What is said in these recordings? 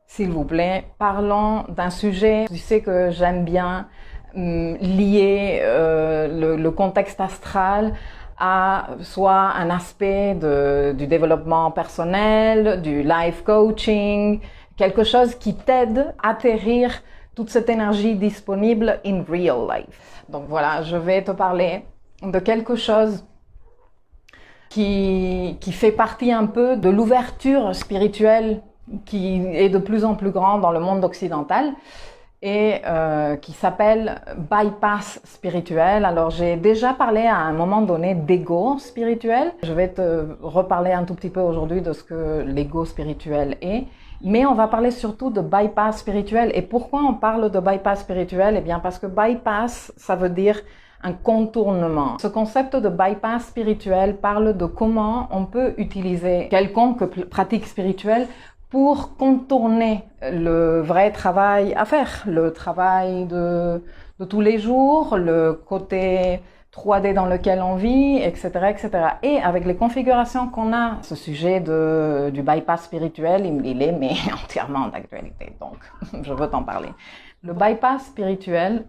s'il vous plaît, parlons d'un sujet. Tu sais que j'aime bien lier le contexte astral à soit un aspect du développement personnel, du life coaching, quelque chose qui t'aide à atterrir toute cette énergie disponible in real life. Donc voilà, je vais te parler de quelque chose qui fait partie un peu de l'ouverture spirituelle qui est de plus en plus grande dans le monde occidental et qui s'appelle bypass spirituel. Alors j'ai déjà parlé à un moment donné d'ego spirituel. Je vais te reparler un tout petit peu aujourd'hui de ce que l'ego spirituel est. Mais on va parler surtout de bypass spirituel. Et pourquoi on parle de bypass spirituel? Eh bien parce que bypass, ça veut dire un contournement. Ce concept de bypass spirituel parle de comment on peut utiliser quelconque pratique spirituelle pour contourner le vrai travail à faire, le travail de tous les jours, le côté 3D dans lequel on vit, etc., etc. Et avec les configurations qu'on a, ce sujet du bypass spirituel, il est mais entièrement d'actualité, donc je veux t'en parler. Le bypass spirituel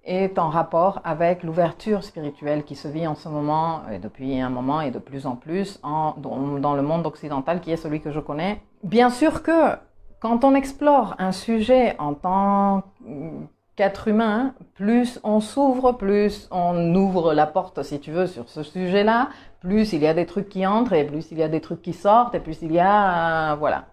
est en rapport avec l'ouverture spirituelle qui se vit en ce moment, et depuis un moment et de plus en plus, dans le monde occidental qui est celui que je connais. Bien sûr que quand on explore un sujet en tant qu'être humain, plus on s'ouvre, plus on ouvre la porte, si tu veux, sur ce sujet-là, plus il y a des trucs qui entrent, et plus il y a des trucs qui sortent, et plus il y a... voilà.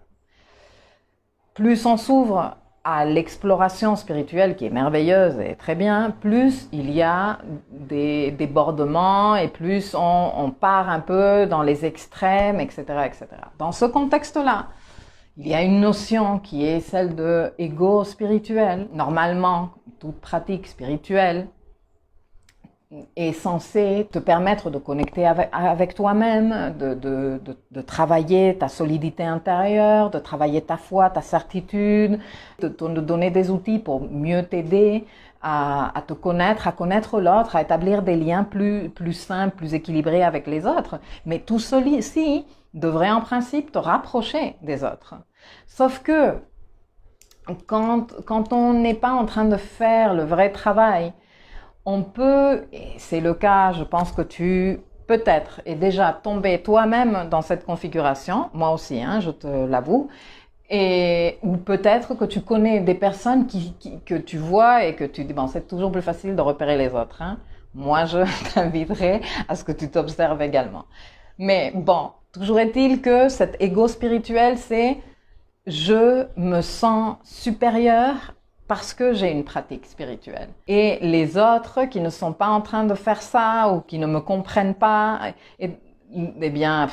Plus on s'ouvre à l'exploration spirituelle qui est merveilleuse et très bien, plus il y a des débordements et plus on part un peu dans les extrêmes, etc., etc. Dans ce contexte-là, il y a une notion qui est celle de ego spirituel. Normalement, toute pratique spirituelle est censée te permettre de connecter avec toi-même, de travailler ta solidité intérieure, de travailler ta foi, ta certitude, de te donner des outils pour mieux t'aider à te connaître, à connaître l'autre, à établir des liens plus simples, plus équilibrés avec les autres. Mais tout ceci devrait en principe te rapprocher des autres. Sauf que quand on n'est pas en train de faire le vrai travail, on peut, et c'est le cas, je pense que tu peut-être es déjà tombé toi-même dans cette configuration, moi aussi, hein, je te l'avoue, ou peut-être que tu connais des personnes que tu vois et que tu dis, bon, c'est toujours plus facile de repérer les autres. Hein. Moi, je t'inviterai à ce que tu t'observes également. Mais bon, toujours est-il que cet ego spirituel, c'est je me sens supérieur parce que j'ai une pratique spirituelle. Et les autres qui ne sont pas en train de faire ça ou qui ne me comprennent pas, eh bien,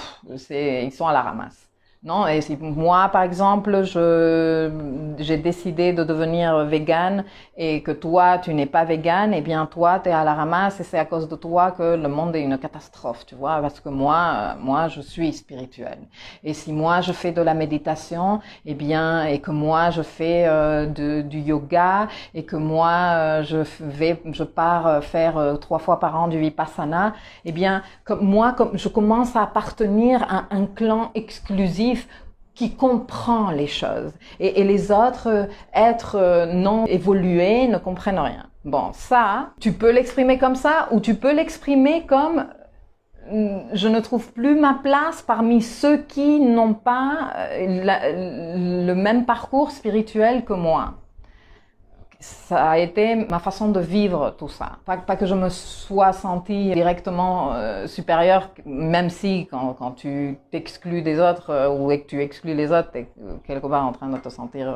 ils sont à la ramasse. Non, et si moi, par exemple, j'ai décidé de devenir végane et que toi, tu n'es pas végane, eh bien, toi, tu es à la ramasse et c'est à cause de toi que le monde est une catastrophe, tu vois, parce que moi, je suis spirituelle. Et si moi, je fais de la méditation, eh bien, et que moi, je fais du yoga et que moi, je pars faire 3 fois par an du vipassana, eh bien, comme je commence à appartenir à un clan exclusif qui comprend les choses. Et les autres êtres non évolués ne comprennent rien. Bon, ça, tu peux l'exprimer comme ça ou tu peux l'exprimer comme je ne trouve plus ma place parmi ceux qui n'ont pas le même parcours spirituel que moi. Ça a été ma façon de vivre tout ça. Pas que je me sois sentie directement supérieure, même si quand tu t'exclus des autres ou que tu exclus les autres, tu es quelque part en train de te sentir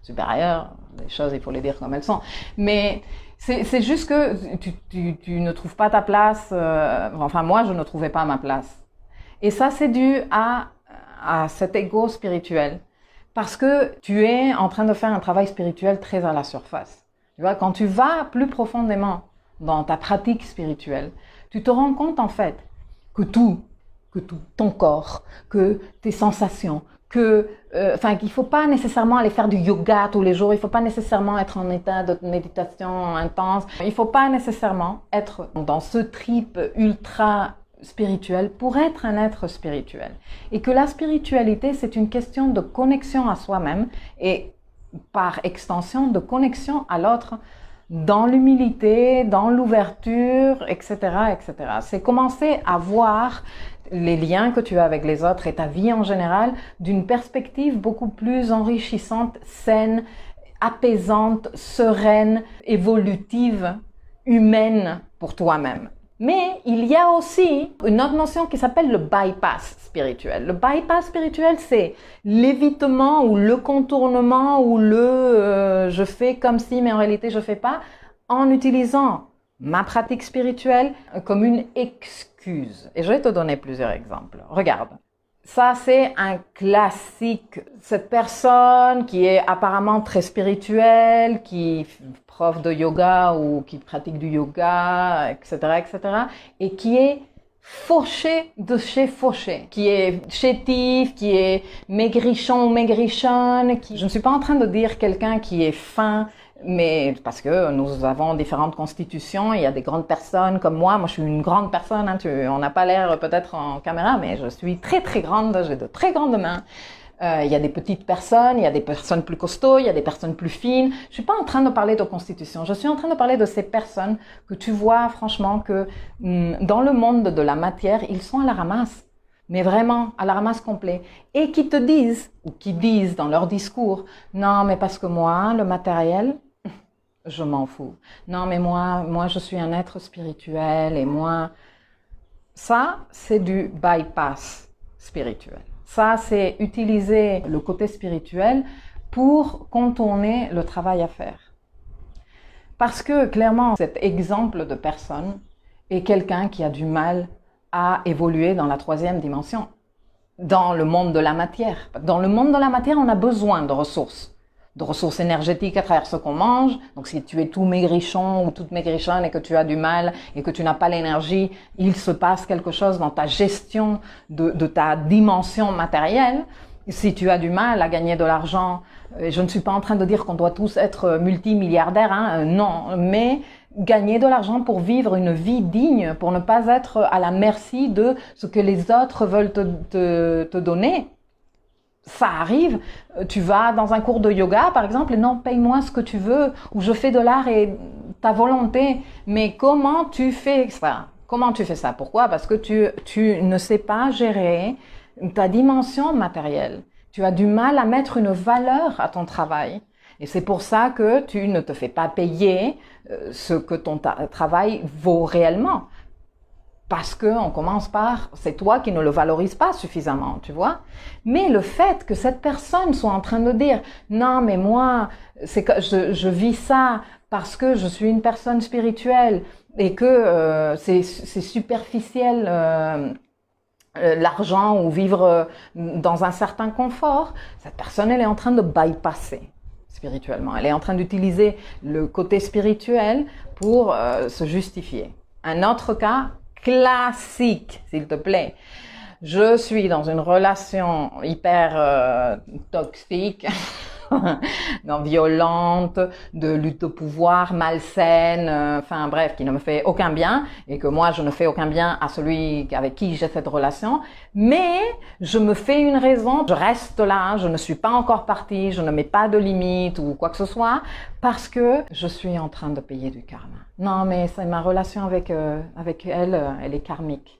supérieure. Les choses, il faut les dire comme elles sont. Mais c'est juste que tu ne trouves pas ta place. Enfin, moi, je ne trouvais pas ma place. Et ça, c'est dû à cet ego spirituel. Parce que tu es en train de faire un travail spirituel très à la surface. Tu vois, quand tu vas plus profondément dans ta pratique spirituelle, tu te rends compte en fait que tout, ton corps, que tes sensations, qu'il ne faut pas nécessairement aller faire du yoga tous les jours, il ne faut pas nécessairement être en état de méditation intense, il ne faut pas nécessairement être dans ce trip ultra spirituel pour être un être spirituel. Et que la spiritualité, c'est une question de connexion à soi-même et par extension de connexion à l'autre dans l'humilité, dans l'ouverture, etc., etc. C'est commencer à voir les liens que tu as avec les autres et ta vie en général d'une perspective beaucoup plus enrichissante, saine, apaisante, sereine, évolutive, humaine pour toi-même. Mais il y a aussi une autre notion qui s'appelle le bypass spirituel. Le bypass spirituel, c'est l'évitement ou le contournement ou je fais comme si mais en réalité je fais pas, en utilisant ma pratique spirituelle comme une excuse. Et je vais te donner plusieurs exemples. Regarde. Ça, c'est un classique. Cette personne qui est apparemment très spirituelle, qui est prof de yoga ou qui pratique du yoga, etc., etc., et qui est fauché de chez fauché, qui est chétif, qui est maigrichon ou maigrichonne. Je ne suis pas en train de dire quelqu'un qui est fin, mais parce que nous avons différentes constitutions, il y a des grandes personnes comme moi je suis une grande personne, hein, on n'a pas l'air peut-être en caméra, mais je suis très très grande, j'ai de très grandes mains. Il y a des petites personnes, il y a des personnes plus costauds, il y a des personnes plus fines. Je suis pas en train de parler de constitution, je suis en train de parler de ces personnes que tu vois franchement que dans le monde de la matière, ils sont à la ramasse. Mais vraiment à la ramasse complet, et qui te disent, ou qui disent dans leur discours, non mais parce que moi, le matériel, je m'en fous. Non, mais moi, je suis un être spirituel et moi... Ça, c'est du bypass spirituel. Ça, c'est utiliser le côté spirituel pour contourner le travail à faire. Parce que, clairement, cet exemple de personne est quelqu'un qui a du mal à évoluer dans la 3e dimension, dans le monde de la matière. Dans le monde de la matière, on a besoin de ressources énergétiques à travers ce qu'on mange. Donc si tu es tout maigrichon ou toute maigrichonne et que tu as du mal et que tu n'as pas l'énergie, il se passe quelque chose dans ta gestion de ta dimension matérielle. Si tu as du mal à gagner de l'argent, je ne suis pas en train de dire qu'on doit tous être multimilliardaires, hein, non, mais gagner de l'argent pour vivre une vie digne, pour ne pas être à la merci de ce que les autres veulent te donner. Ça arrive, tu vas dans un cours de yoga par exemple, et non, paye-moi ce que tu veux, ou je fais de l'art et ta volonté. Mais comment tu fais ça? Comment tu fais ça? Pourquoi? Parce que tu ne sais pas gérer ta dimension matérielle. Tu as du mal à mettre une valeur à ton travail. Et c'est pour ça que tu ne te fais pas payer ce que ton travail vaut réellement. Parce que on commence par, c'est toi qui ne le valorise pas suffisamment, tu vois. Mais le fait que cette personne soit en train de dire, non, mais moi, c'est que je vis ça parce que je suis une personne spirituelle et que c'est superficiel l'argent ou vivre dans un certain confort, cette personne, elle est en train de bypasser spirituellement. Elle est en train d'utiliser le côté spirituel pour se justifier. Un autre cas classique, s'il te plaît. Je suis dans une relation hyper toxique, non, violente, de lutte au pouvoir, malsaine, enfin bref, qui ne me fait aucun bien et que moi je ne fais aucun bien à celui avec qui j'ai cette relation, mais je me fais une raison, je reste là, je ne suis pas encore partie, je ne mets pas de limite ou quoi que ce soit parce que je suis en train de payer du karma. Non, mais c'est ma relation avec elle, elle est karmique.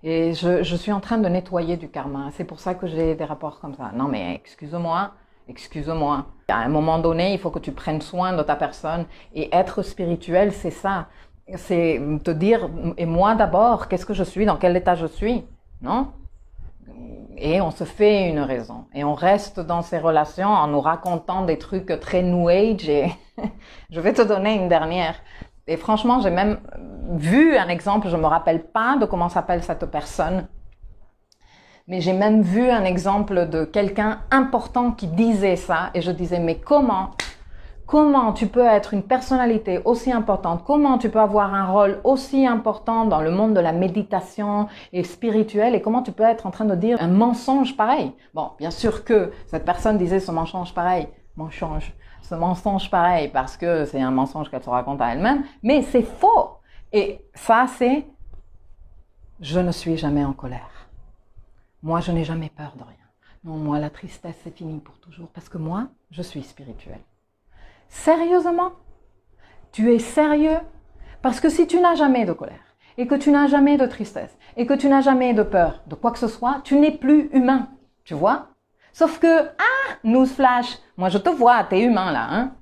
Et je suis en train de nettoyer du karma. C'est pour ça que j'ai des rapports comme ça. Non, mais excuse-moi. À un moment donné, il faut que tu prennes soin de ta personne. Et être spirituel, c'est ça. C'est te dire, et moi d'abord, qu'est-ce que je suis, dans quel état je suis, non? Et on se fait une raison. Et on reste dans ces relations en nous racontant des trucs très New Age. Et je vais te donner une dernière. Et franchement, j'ai même vu un exemple, je me rappelle pas de comment s'appelle cette personne, mais j'ai même vu un exemple de quelqu'un important qui disait ça, et je disais, mais comment tu peux être une personnalité aussi importante, comment tu peux avoir un rôle aussi important dans le monde de la méditation et spirituelle, et comment tu peux être en train de dire un mensonge pareil? Bon, bien sûr que cette personne disait ce mensonge pareil, ce mensonge pareil parce que c'est un mensonge qu'elle se raconte à elle-même, mais c'est faux. Et ça, c'est je ne suis jamais en colère. Moi, je n'ai jamais peur de rien. Non, moi, la tristesse, c'est fini pour toujours, parce que moi, je suis spirituelle. Sérieusement? Tu es sérieux? Parce que si tu n'as jamais de colère, et que tu n'as jamais de tristesse, et que tu n'as jamais de peur de quoi que ce soit, tu n'es plus humain, tu vois? Sauf que, newsflash, moi je te vois, t'es humain là, hein?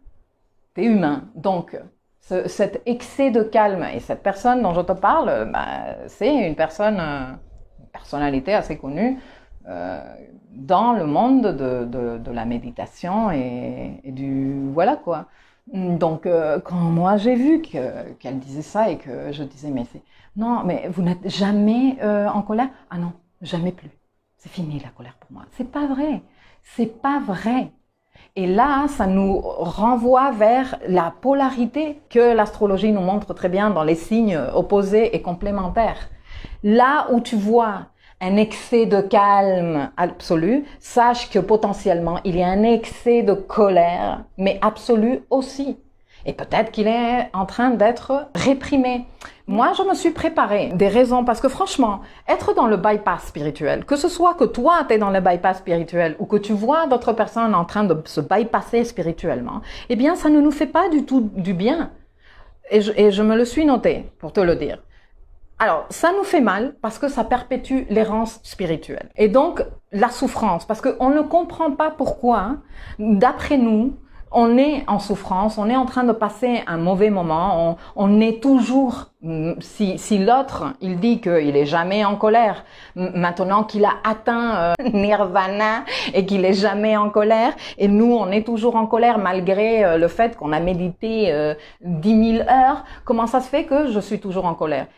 T'es humain. Donc, cet excès de calme, et cette personne dont je te parle, c'est une personnalité assez connue dans le monde de la méditation et du... Voilà quoi. Donc, quand moi j'ai vu qu'elle disait ça et que je disais, mais c'est... Non, mais vous n'êtes jamais en colère? Ah non, jamais plus. C'est fini la colère pour moi. C'est pas vrai. C'est pas vrai. Et là, ça nous renvoie vers la polarité que l'astrologie nous montre très bien dans les signes opposés et complémentaires. Là où tu vois un excès de calme absolu, sache que potentiellement il y a un excès de colère, mais absolu aussi. Et peut-être qu'il est en train d'être réprimé. Moi, je me suis préparée des raisons parce que franchement, être dans le bypass spirituel, que ce soit que toi, tu es dans le bypass spirituel ou que tu vois d'autres personnes en train de se bypasser spirituellement, eh bien, ça ne nous fait pas du tout du bien. Et je me le suis noté pour te le dire. Alors, ça nous fait mal parce que ça perpétue l'errance spirituelle. Et donc, la souffrance, parce qu'on ne comprend pas pourquoi, d'après nous, on est en souffrance, on est en train de passer un mauvais moment, on est toujours, si l'autre, il dit qu'il est jamais en colère, maintenant qu'il a atteint Nirvana et qu'il est jamais en colère, et nous, on est toujours en colère malgré le fait qu'on a médité 10 000 heures, comment ça se fait que je suis toujours en colère?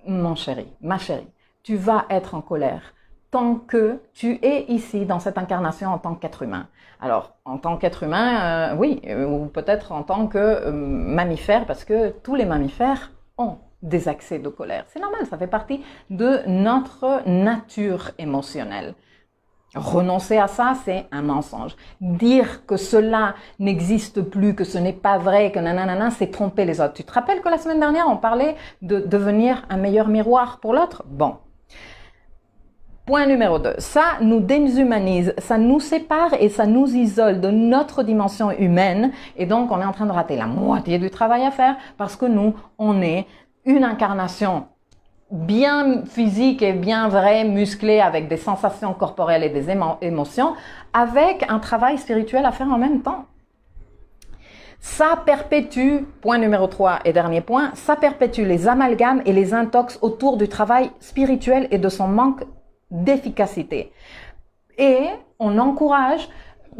Mon chéri, ma chérie, tu vas être en colère tant que tu es ici dans cette incarnation en tant qu'être humain. Alors, en tant qu'être humain, oui, ou peut-être en tant que mammifère, parce que tous les mammifères ont des accès de colère. C'est normal, ça fait partie de notre nature émotionnelle. Renoncer à ça, c'est un mensonge. Dire que cela n'existe plus, que ce n'est pas vrai, que nanana, c'est tromper les autres. Tu te rappelles que la semaine dernière, on parlait de devenir un meilleur miroir pour l'autre? Bon. Point numéro 2, ça nous déshumanise, ça nous sépare et ça nous isole de notre dimension humaine et donc on est en train de rater la moitié du travail à faire parce que nous, on est une incarnation bien physique et bien vraie, musclée avec des sensations corporelles et des émotions, avec un travail spirituel à faire en même temps. Ça perpétue, point numéro 3 et dernier point, ça perpétue les amalgames et les intox autour du travail spirituel et de son manque d'efficacité. Et on encourage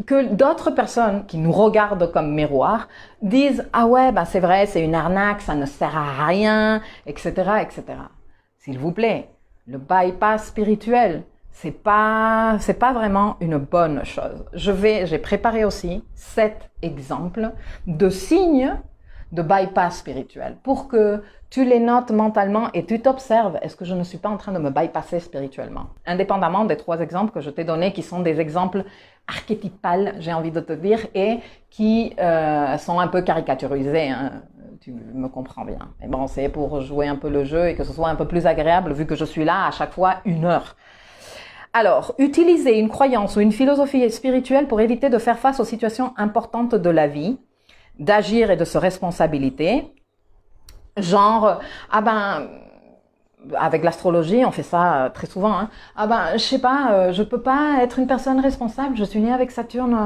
que d'autres personnes qui nous regardent comme miroir disent « Ah ouais, c'est vrai, c'est une arnaque, ça ne sert à rien, etc. etc. » S'il vous plaît, le bypass spirituel, c'est pas vraiment une bonne chose. J'ai préparé aussi 7 exemples de signes de bypass spirituel pour que tu les notes mentalement et tu t'observes. Est-ce que je ne suis pas en train de me bypasser spirituellement? Indépendamment des 3 exemples que je t'ai donnés, qui sont des exemples archétypales, j'ai envie de te dire, et qui sont un peu caricaturisés, hein. Tu me comprends bien. Mais bon, c'est pour jouer un peu le jeu et que ce soit un peu plus agréable vu que je suis là à chaque fois 1 heure. Alors, utiliser une croyance ou une philosophie spirituelle pour éviter de faire face aux situations importantes de la vie, d'agir et de se responsabiliser. Genre, avec l'astrologie, on fait ça très souvent, hein. Je sais pas, je peux pas être une personne responsable, je suis née avec Saturne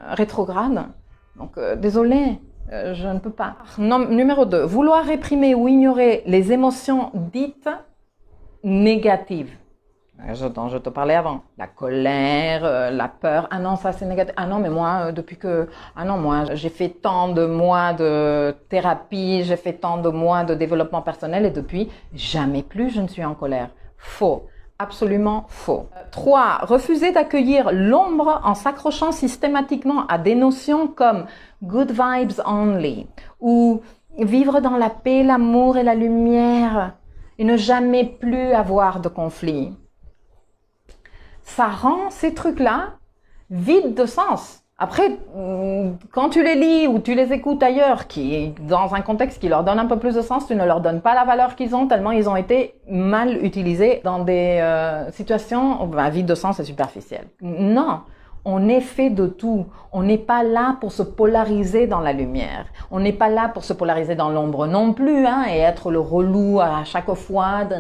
rétrograde. Donc, désolée, je ne peux pas. Numéro 2, vouloir réprimer ou ignorer les émotions dites négatives. Dont je te parlais avant. La colère, la peur. Ah non, ça c'est négatif. Ah non, mais moi, moi, j'ai fait tant de mois de thérapie, j'ai fait tant de mois de développement personnel et depuis, jamais plus je ne suis en colère. Faux. Absolument faux. 3. Refuser d'accueillir l'ombre en s'accrochant systématiquement à des notions comme good vibes only ou vivre dans la paix, l'amour et la lumière et ne jamais plus avoir de conflit. Ça rend ces trucs-là vides de sens. Après, quand tu les lis ou tu les écoutes ailleurs, dans un contexte qui leur donne un peu plus de sens, tu ne leur donnes pas la valeur qu'ils ont tellement ils ont été mal utilisés dans des situations vides de sens et superficielles. Non, on est fait de tout. On n'est pas là pour se polariser dans la lumière. On n'est pas là pour se polariser dans l'ombre non plus, hein, et être le relou à chaque fois de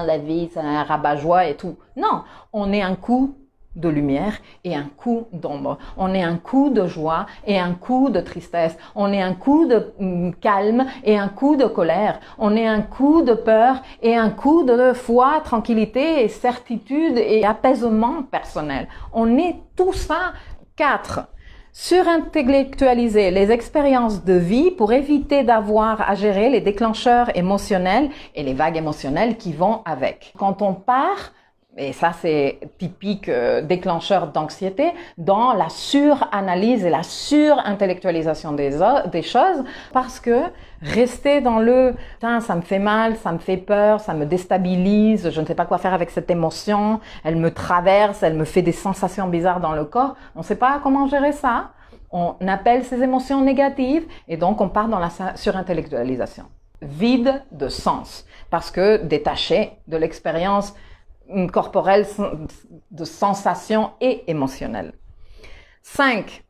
la vie, c'est un rabat-joie et tout. Non, on est un coup de lumière et un coup d'ombre. On est un coup de joie et un coup de tristesse. On est un coup de calme et un coup de colère. On est un coup de peur et un coup de foi, tranquillité et certitude et apaisement personnel. On est tout ça. 4. Surintellectualiser les expériences de vie pour éviter d'avoir à gérer les déclencheurs émotionnels et les vagues émotionnelles qui vont avec. Quand on part, et ça c'est typique déclencheur d'anxiété, dans la suranalyse et la surintellectualisation des choses, parce que rester dans le « putain, ça me fait mal, ça me fait peur, ça me déstabilise, je ne sais pas quoi faire avec cette émotion, elle me traverse, elle me fait des sensations bizarres dans le corps », on ne sait pas comment gérer ça, on appelle ces émotions négatives et donc on part dans la surintellectualisation. Vide de sens, parce que détaché de l'expérience corporelle de sensations et émotionnelles. 5.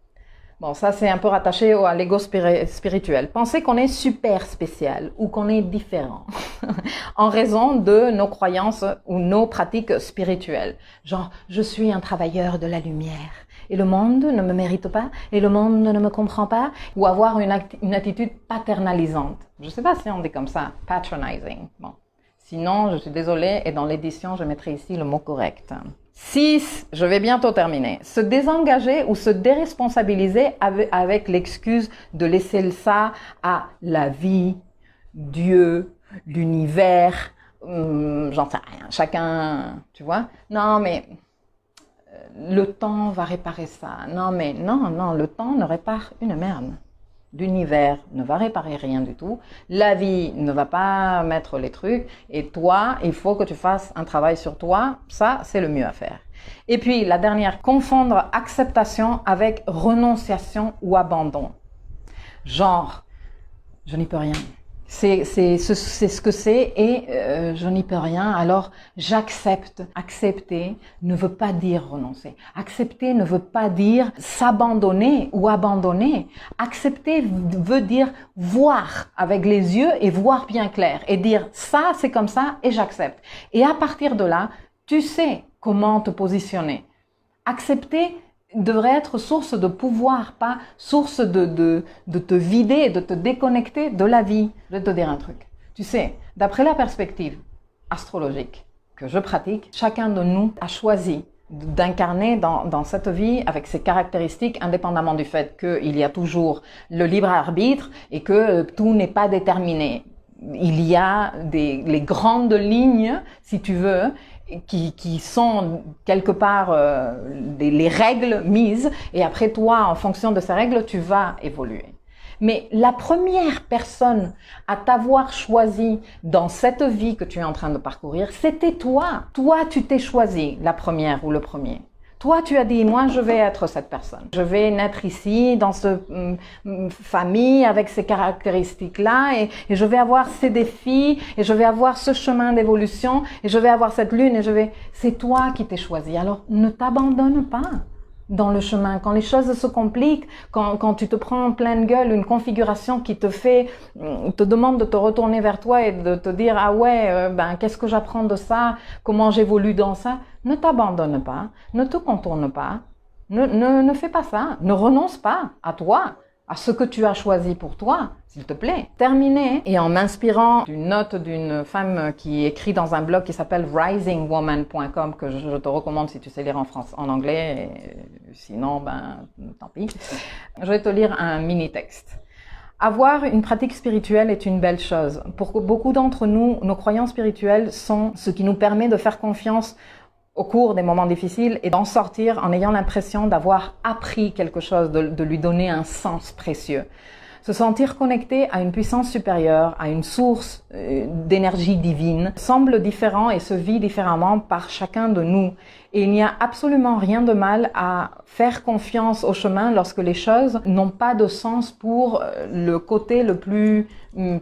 Bon, ça c'est un peu rattaché à l'ego spirituel. Penser qu'on est super spécial ou qu'on est différent en raison de nos croyances ou nos pratiques spirituelles. Genre, je suis un travailleur de la lumière et le monde ne me mérite pas et le monde ne me comprend pas. Ou avoir une attitude paternalisante. Je ne sais pas si on dit comme ça, patronizing. Bon. Sinon, je suis désolée, et dans l'édition, je mettrai ici le mot correct. 6, je vais bientôt terminer. Se désengager ou se déresponsabiliser avec l'excuse de laisser ça à la vie, Dieu, l'univers, j'en sais rien, chacun, tu vois. Non, mais le temps va réparer ça. Non, le temps ne répare une merde. L'univers ne va réparer rien du tout, la vie ne va pas mettre les trucs, et toi, il faut que tu fasses un travail sur toi, ça c'est le mieux à faire. Et puis la dernière, confondre acceptation avec renonciation ou abandon. Genre, je n'y peux rien. C'est ce que c'est et je n'y peux rien, alors j'accepte. Accepter ne veut pas dire renoncer. Accepter ne veut pas dire s'abandonner ou abandonner. Accepter veut dire voir avec les yeux et voir bien clair et dire ça c'est comme ça et j'accepte. Et à partir de là, tu sais comment te positionner. Accepter devrait être source de pouvoir, pas source de te vider, de te déconnecter de la vie. Je vais te dire un truc. Tu sais, d'après la perspective astrologique que je pratique, chacun de nous a choisi d'incarner dans cette vie avec ses caractéristiques, indépendamment du fait qu'il y a toujours le libre arbitre et que tout n'est pas déterminé. Il y a les grandes lignes, si tu veux, qui sont quelque part les règles mises, et après toi, en fonction de ces règles, tu vas évoluer. Mais la première personne à t'avoir choisi dans cette vie que tu es en train de parcourir, c'était toi. Toi, tu t'es choisi, la première ou le premier. Toi, tu as dit, moi, je vais être cette personne. Je vais naître ici, dans cette famille, avec ces caractéristiques-là, et je vais avoir ces défis, et je vais avoir ce chemin d'évolution, et je vais avoir cette lune, c'est toi qui t'es choisi. Alors, ne t'abandonne pas dans le chemin. Quand les choses se compliquent, quand tu te prends en pleine gueule une configuration qui te demande de te retourner vers toi et de te dire, ah ouais, qu'est-ce que j'apprends de ça? Comment j'évolue dans ça? Ne t'abandonne pas, ne te contourne pas, ne fais pas ça, ne renonce pas à toi, à ce que tu as choisi pour toi, s'il te plaît. Terminé, et en m'inspirant d'une note d'une femme qui écrit dans un blog qui s'appelle risingwoman.com, que je te recommande si tu sais lire en anglais, et sinon, tant pis. Je vais te lire un mini-texte. Avoir une pratique spirituelle est une belle chose. Pour beaucoup d'entre nous, nos croyances spirituelles sont ce qui nous permet de faire confiance au cours des moments difficiles et d'en sortir en ayant l'impression d'avoir appris quelque chose, de lui donner un sens précieux. Se sentir connecté à une puissance supérieure, à une source d'énergie divine, semble différent et se vit différemment par chacun de nous. Et il n'y a absolument rien de mal à faire confiance au chemin lorsque les choses n'ont pas de sens pour le côté le plus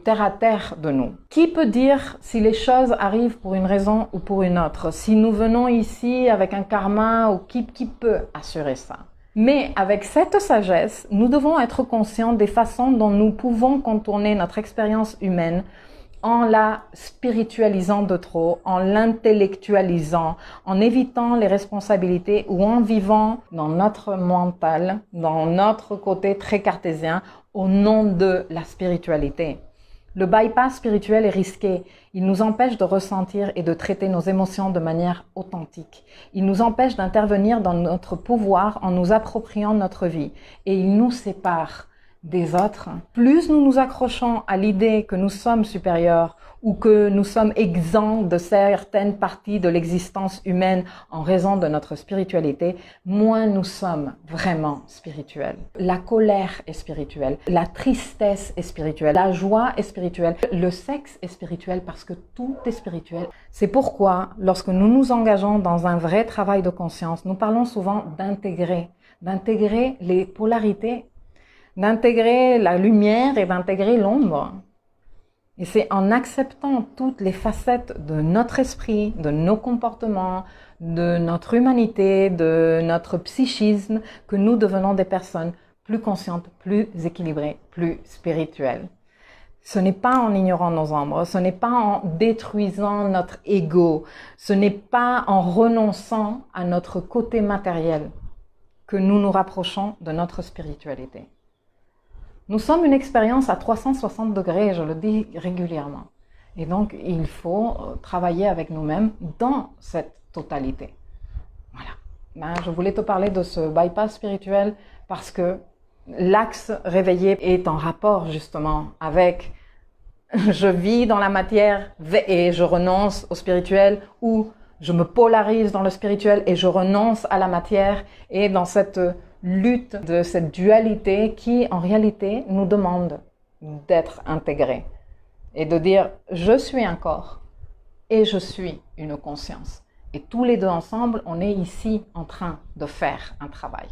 terre à terre de nous. Qui peut dire si les choses arrivent pour une raison ou pour une autre? Si nous venons ici avec un karma, ou qui peut assurer ça? Mais avec cette sagesse, nous devons être conscients des façons dont nous pouvons contourner notre expérience humaine en la spiritualisant de trop, en l'intellectualisant, en évitant les responsabilités ou en vivant dans notre mental, dans notre côté très cartésien, au nom de la spiritualité. Le bypass spirituel est risqué. Il nous empêche de ressentir et de traiter nos émotions de manière authentique. Il nous empêche d'intervenir dans notre pouvoir en nous appropriant notre vie. Et il nous sépare des autres. Plus nous nous accrochons à l'idée que nous sommes supérieurs ou que nous sommes exempts de certaines parties de l'existence humaine en raison de notre spiritualité, moins nous sommes vraiment spirituels. La colère est spirituelle, la tristesse est spirituelle, la joie est spirituelle, le sexe est spirituel parce que tout est spirituel. C'est pourquoi, lorsque nous nous engageons dans un vrai travail de conscience, nous parlons souvent d'intégrer les polarités, d'intégrer la lumière et d'intégrer l'ombre. Et c'est en acceptant toutes les facettes de notre esprit, de nos comportements, de notre humanité, de notre psychisme, que nous devenons des personnes plus conscientes, plus équilibrées, plus spirituelles. Ce n'est pas en ignorant nos ombres, ce n'est pas en détruisant notre ego, ce n'est pas en renonçant à notre côté matériel que nous nous rapprochons de notre spiritualité. Nous sommes une expérience à 360 degrés, je le dis régulièrement. Et donc, il faut travailler avec nous-mêmes dans cette totalité. Voilà. Je voulais te parler de ce bypass spirituel parce que l'axe réveillé est en rapport justement avec je vis dans la matière et je renonce au spirituel, ou je me polarise dans le spirituel et je renonce à la matière, et dans cette lutte de cette dualité qui, en réalité, nous demande d'être intégrés et de dire « je suis un corps et je suis une conscience ». Et tous les deux ensemble, on est ici en train de faire un travail.